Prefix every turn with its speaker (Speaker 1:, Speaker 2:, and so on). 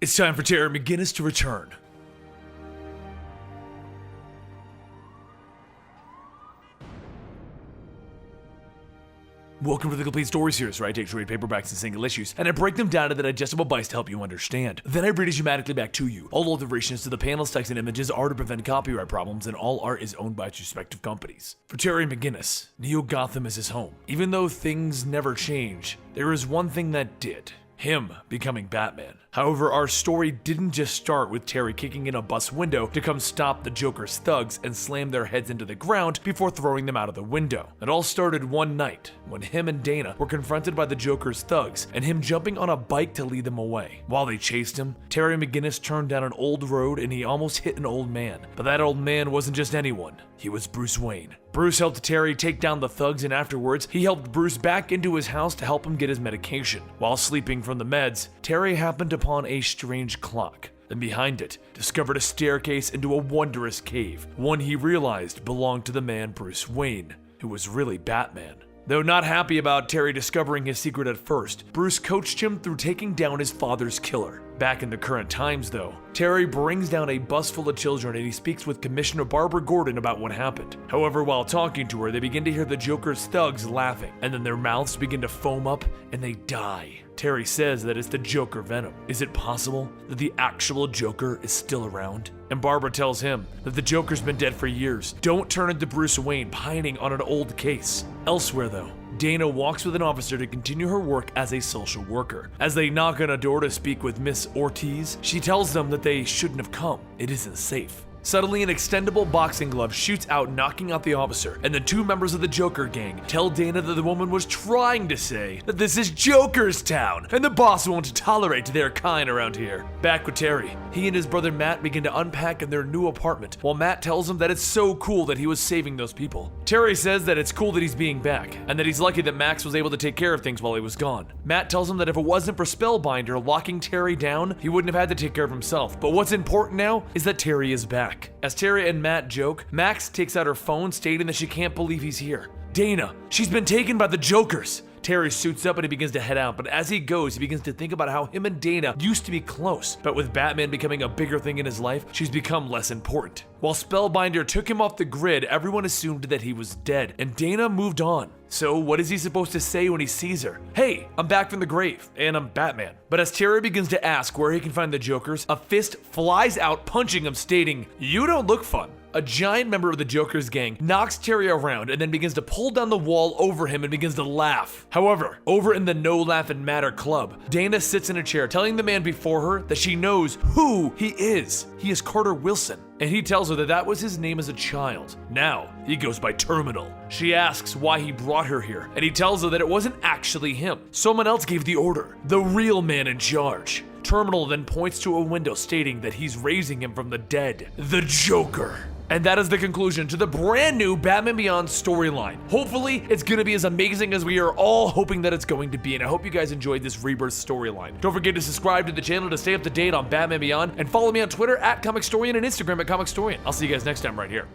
Speaker 1: It's time for Terry McGinnis to return. Welcome to the Complete Story Series, where I take trade paperbacks and single issues, and I break them down into digestible bites to help you understand. Then I read it dramatically back to you. All alterations to the panels, text, and images are to prevent copyright problems, and all art is owned by its respective companies. For Terry McGinnis, Neo Gotham is his home. Even though things never change, there is one thing that did. Him becoming Batman. However, our story didn't just start with Terry kicking in a bus window to come stop the Joker's thugs and slam their heads into the ground before throwing them out of the window. It all started one night when him and Dana were confronted by the Joker's thugs and him jumping on a bike to lead them away. While they chased him, Terry McGinnis turned down an old road and he almost hit an old man. But that old man wasn't just anyone, he was Bruce Wayne. Bruce helped Terry take down the thugs, and afterwards, he helped Bruce back into his house to help him get his medication. While sleeping from the meds, Terry happened upon a strange clock, and behind it, discovered a staircase into a wondrous cave, one he realized belonged to the man Bruce Wayne, who was really Batman. Though not happy about Terry discovering his secret at first, Bruce coached him through taking down his father's killer. Back in the current times though, Terry brings down a bus full of children and he speaks with Commissioner Barbara Gordon about what happened. However, while talking to her, they begin to hear the Joker's thugs laughing, and then their mouths begin to foam up and they die. Terry says that it's the Joker venom. Is it possible that the actual Joker is still around? And Barbara tells him that the Joker's been dead for years. Don't turn into Bruce Wayne pining on an old case. Elsewhere though, Dana walks with an officer to continue her work as a social worker. As they knock on a door to speak with Miss Ortiz, she tells them that they shouldn't have come. It isn't safe. Suddenly, an extendable boxing glove shoots out, knocking out the officer, and the two members of the Joker gang tell Dana that the woman was trying to say that this is Joker's town, and the boss won't tolerate their kind around here. Back with Terry, he and his brother Matt begin to unpack in their new apartment, while Matt tells him that it's so cool that he was saving those people. Terry says that it's cool that he's being back, and that he's lucky that Max was able to take care of things while he was gone. Matt tells him that if it wasn't for Spellbinder locking Terry down, he wouldn't have had to take care of himself. But what's important now is that Terry is back. As Terry and Matt joke, Max takes out her phone stating that she can't believe he's here. Dana, she's been taken by the Jokers. Terry suits up and he begins to head out, but as he goes, he begins to think about how him and Dana used to be close, but with Batman becoming a bigger thing in his life, she's become less important. While Spellbinder took him off the grid, everyone assumed that he was dead, and Dana moved on. So what is he supposed to say when he sees her? Hey, I'm back from the grave, and I'm Batman. But as Terry begins to ask where he can find the Jokers, a fist flies out, punching him, stating, "You don't look fun." A giant member of the Joker's gang knocks Terry around and then begins to pull down the wall over him and begins to laugh. However, over in the No Laughin' Matter club, Dana sits in a chair telling the man before her that she knows who he is. He is Carter Wilson. And he tells her that that was his name as a child. Now, he goes by Terminal. She asks why he brought her here, and he tells her that it wasn't actually him. Someone else gave the order, the real man in charge. Terminal then points to a window stating that he's raising him from the dead, the Joker. And that is the conclusion to the brand new Batman Beyond storyline. Hopefully, it's going to be as amazing as we are all hoping that it's going to be, and I hope you guys enjoyed this Rebirth storyline. Don't forget to subscribe to the channel to stay up to date on Batman Beyond, and follow me on Twitter at Comicstorian and Instagram at Comicstorian. I'll see you guys next time right here.